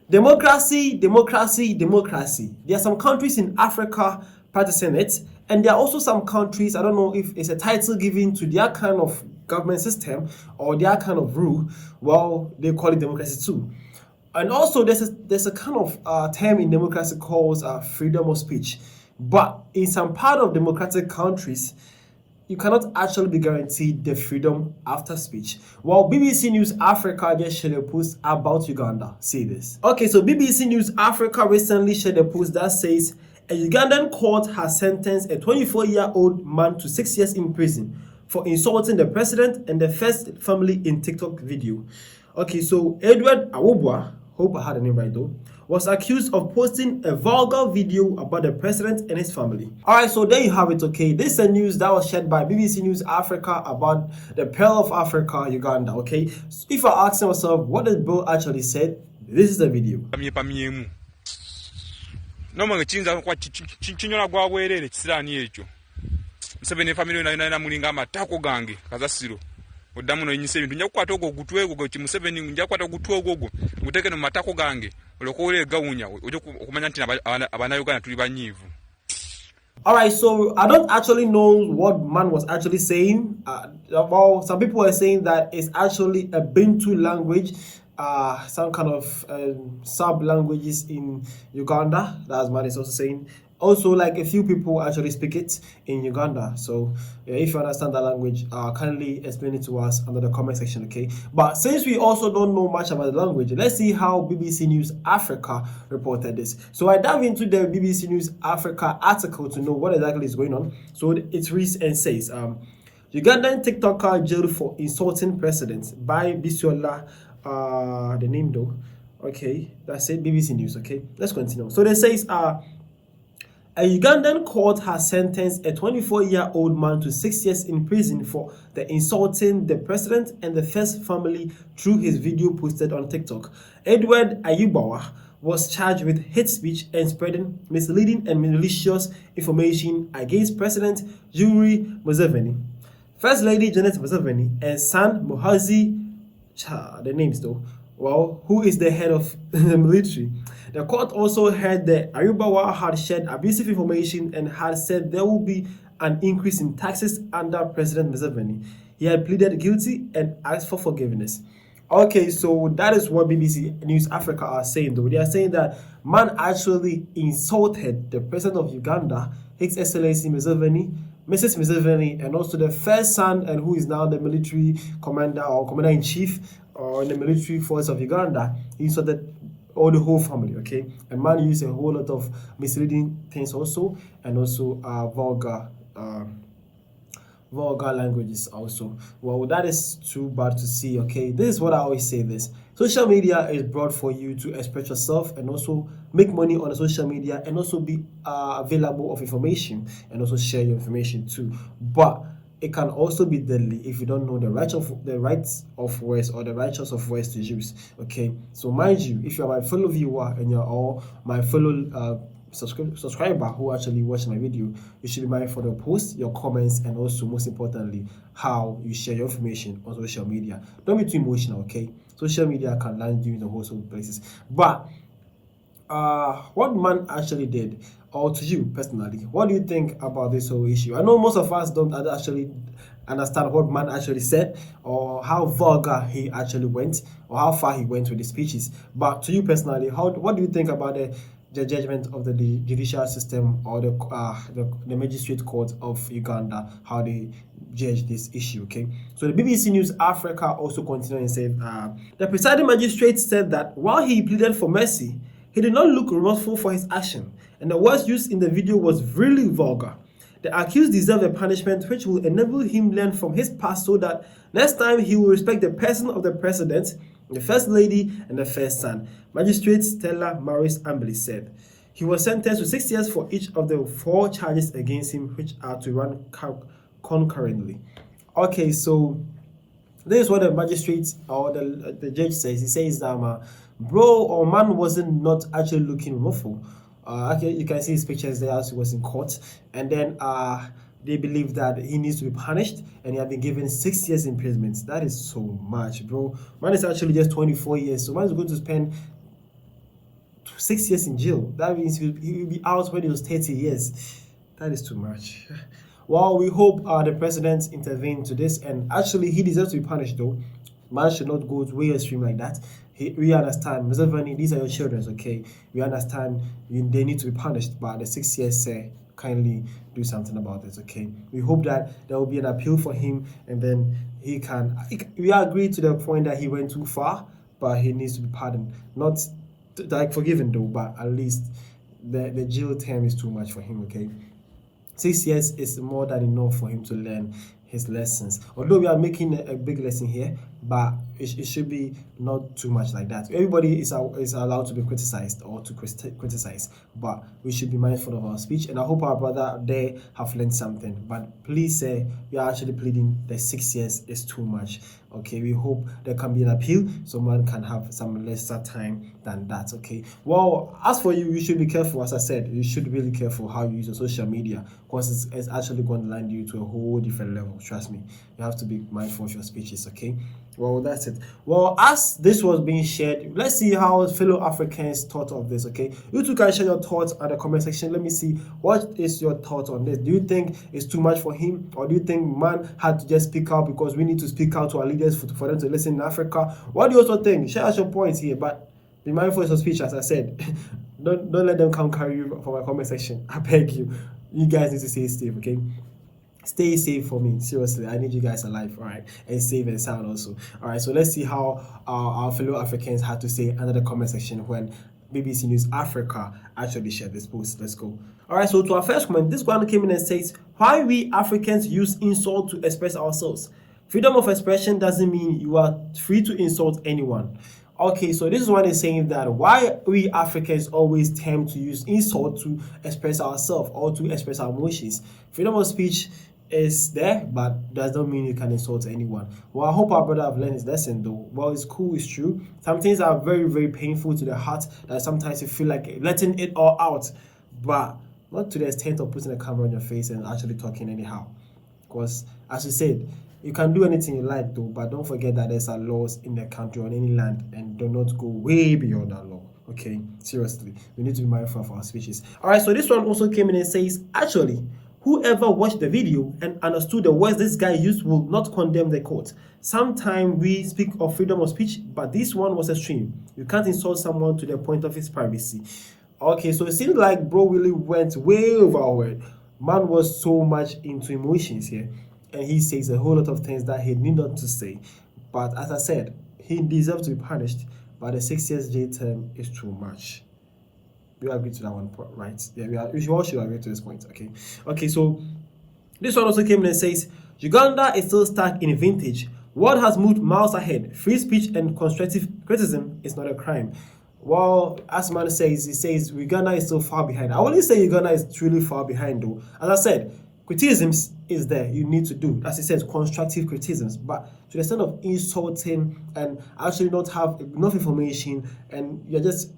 Democracy, democracy, democracy. There are some countries in Africa practicing it, and there are also some countries, I don't know if it's a title given to their kind of government system or their kind of rule, well, they call it democracy too. And also, there's a kind of term in democracy called freedom of speech. But in some part of democratic countries, you cannot actually be guaranteed the freedom after speech. Well, BBC News Africa just shared a post about Uganda. See this. Okay, so BBC News Africa recently shared a post that says a Ugandan court has sentenced a 24-year-old man to 6 years in prison for insulting the president and the first family in TikTok video. Okay, so Edward Awobwa, hope I had the name right though, was accused of posting a vulgar video about the president and his family. Alright, so there you have it, okay? This is a news that was shared by BBC News Africa about the Pearl of Africa, Uganda, okay? So if you're asking yourself what the bill actually said, this is the video. Odamu no yinyise bintu njakwata ogo gutwego go Museveni njakwata gutwego go guteke no matako gange olokole gawunya ojo okumanya nti abana Uganda tuli banyivu. Alright, so I don't actually know what man was actually saying. Well, some people are saying that it's actually a Bantu language, some kind of sub languages in Uganda. That's what it's also saying. Also, like a few people actually speak it in Uganda. So if you understand that language, kindly explain it to us under the comment section, okay? But since we also don't know much about the language, let's see how BBC News Africa reported this. So I dive into the BBC News Africa article to know what exactly is going on. So it reads and says, Ugandan TikToker jailed for insulting president by Bisola, the name though. Okay, that's it, BBC News, okay? Let's continue. So it says, a Ugandan court has sentenced a 24-year-old man to 6 years in prison for the insulting the president and the first family through his video posted on TikTok. Edward Ayubawa was charged with hate speech and spreading misleading and malicious information against President Yoweri Museveni, First Lady Janet Museveni, and son Muhoozi, the names though, well, who is the head of the military. The court also heard that Ayubawa had shared abusive information and had said there will be an increase in taxes under President Museveni. He had pleaded guilty and asked for forgiveness. Okay, so that is what BBC News Africa are saying though. They are saying that man actually insulted the president of Uganda, His Excellency Museveni, Mrs. Museveni, and also the first son, and who is now the military commander or commander-in-chief in the military force of Uganda. He insulted or the whole family, okay? And man used a whole lot of misleading things also, and also vulgar languages also. Well, that is too bad to see, okay? This is what I always say this. Social media is brought for you to express yourself and also make money on the social media and also be available of information and also share your information too. But it can also be deadly if you don't know the rights of words or the right choice of words to use. Okay, so mind you, if you're my fellow viewer and you're all my fellow subscriber who actually watch my video, you should be mindful of the posts, your comments, and also most importantly how you share your information on social media. Don't be too emotional, okay? Social media can land you in the host of places. But what man actually did, or to you personally, what do you think about this whole issue? I know most of us don't actually understand what man actually said or how vulgar he actually went or how far he went with the speeches. But to you personally, what do you think about the judgment of the judicial system or the magistrate court of Uganda, how they judge this issue? Okay, so the BBC News Africa also continued and said the presiding magistrate said that while he pleaded for mercy, he did not look remorseful for his action, and the words used in the video was really vulgar. The accused deserves a punishment which will enable him learn from his past so that next time he will respect the person of the president, the first lady, and the first son. Magistrate Stella Maris Ambly said. He was sentenced to 6 years for each of the 4 charges against him, which are to run concurrently. Okay, so this is what the magistrate or the judge says. He says that bro or man wasn't not actually looking remorseful. Okay, you can see his pictures there as he was in court, and then they believe that he needs to be punished, and he had been given 6 years imprisonment. That is so much, bro. Man is actually just 24 years, so man is going to spend 6 years in jail. That means he will be out when he was 30 years. That is too much. Well, we hope the president intervened to this, and actually he deserves to be punished though. Man should not go way extreme like that. We understand, Mr. Vani, these are your children, okay? We understand they need to be punished, but the 6 years, kindly do something about it, okay? We hope that there will be an appeal for him, and then we agree to the point that he went too far, but he needs to be pardoned. Not like forgiven though, but at least the jail term is too much for him, okay? 6 years is more than enough for him to learn his lessons. Although we are making a big lesson here, but it should be not too much like that. Everybody is allowed to be criticized or to criticize, but we should be mindful of our speech. And I hope our brother there have learned something. But please, we are actually pleading that 6 years is too much. Okay, we hope there can be an appeal, so man can have some lesser time than that. Okay, well, as for you should be careful. As I said, you should be really careful how you use your social media, because it's actually going to land you to a whole different level. Trust me, you have to be mindful of your speeches. Okay, well, that's it. Well, as this was being shared, let's see how fellow Africans thought of this. Okay, you two can share your thoughts at the comment section. Let me see, what is your thought on this? Do you think it's too much for him, or do you think man had to just speak out because we need to speak out to our leaders for them to listen in Africa? What do you also think? Share us your points here, but be mindful of your speech, as I said. don't let them come carry you from my comment section. I beg you. You guys need to stay safe, okay? Stay safe for me. Seriously, I need you guys alive, all right? And safe and sound also. All right, so let's see how our fellow Africans had to say under the comment section when BBC News Africa actually shared this post. Let's go. All right, so to our first comment, this one came in and says, why we Africans use insult to express ourselves. Freedom of expression doesn't mean you are free to insult anyone. Okay, so this is one is saying that why we Africans always tend to use insult to express ourselves or to express our emotions. Freedom of speech is there, but does not mean you can insult anyone. Well, I hope our brother have learned his lesson though. Well, it's cool, it's true. Some things are very, very painful to the heart that sometimes you feel like letting it all out, but not to the extent of putting a camera on your face and actually talking anyhow. Because as you said, you can do anything you like though, but don't forget that there's laws in the country or in any land, and do not go way beyond that law. Okay, seriously, we need to be mindful of our speeches. All right, so this one also came in and says, actually, whoever watched the video and understood the words this guy used will not condemn the quote. Sometimes we speak of freedom of speech, but this one was extreme. You can't insult someone to the point of his privacy. Okay, so it seems like bro really went way overboard. Man was so much into emotions here, and he says a whole lot of things that he need not to say. But as I said, he deserves to be punished, but the 6 years jail term is too much. We agree to that one, right? Yeah, we all should agree to this point. Okay, so this one also came in and says, Uganda is still stuck in vintage. World has moved miles ahead. Free speech and constructive criticism is not a crime. Well, as man says, he says Uganda is still far behind. I wouldn't say Uganda is truly far behind though. As I said, criticisms is there. You need to do, as he says, constructive criticisms. But to the extent of insulting and actually not have enough information, and you're just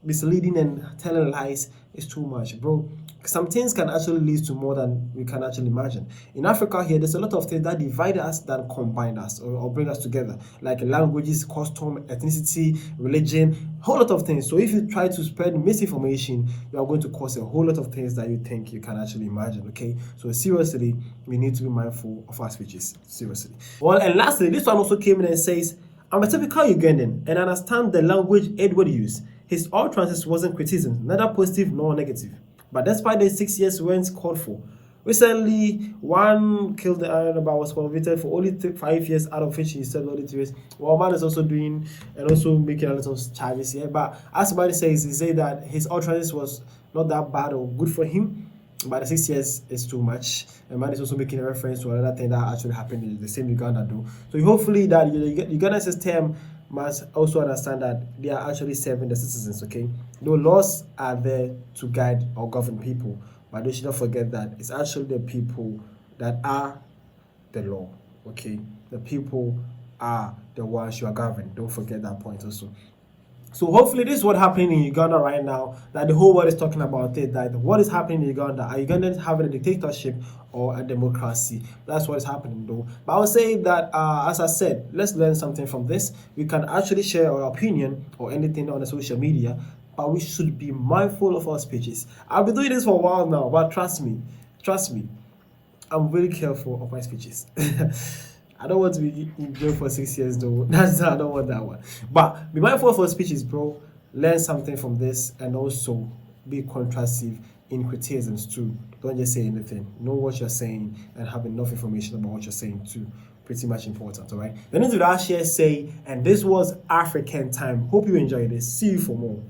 misleading and telling lies, is too much, bro. Some things can actually lead to more than we can actually imagine. In Africa here, there's a lot of things that divide us than combine us or bring us together, like languages, custom, ethnicity, religion, whole lot of things. So if you try to spread misinformation, you are going to cause a whole lot of things that you think you can actually imagine, okay? So seriously, we need to be mindful of our speeches, seriously. Well, and lastly, this one also came in and says, I'm a typical Ugandan and I understand the language Edward used. His utterances wasn't criticism, neither positive nor negative. But despite the 6 years weren't called for. Recently, one killed the iron but was convicted for only 5 years, out of which he served only 3 years. Well, man is also doing and also making a lot of charges here. But as somebody says, he said that his utterances was not that bad or good for him. But the 6 years is too much. And man is also making a reference to another thing that actually happened in the same Uganda though. So hopefully that the Uganda system must also understand that they are actually serving the citizens, okay? No, laws are there to guide or govern people, but they should not forget that it's actually the people that are the law, okay? The people are the ones you are governing. Don't forget that point also. So hopefully this is what happening in Uganda right now, that the whole world is talking about it, that what is happening in Uganda. Are Ugandans having a dictatorship or a democracy? That's what is happening though. But I would say that, as I said, let's learn something from this. We can actually share our opinion or anything on the social media, but we should be mindful of our speeches. I've been doing this for a while now, but trust me, I'm very careful of my speeches. I don't want to be in jail for 6 years though. I don't want that one. But be mindful of your speeches, bro. Learn something from this, and also be contrastive in criticisms too. Don't just say anything. Know what you're saying and have enough information about what you're saying too. Pretty much important, all right? Then into that share say, and this was African time. Hope you enjoyed this. See you for more.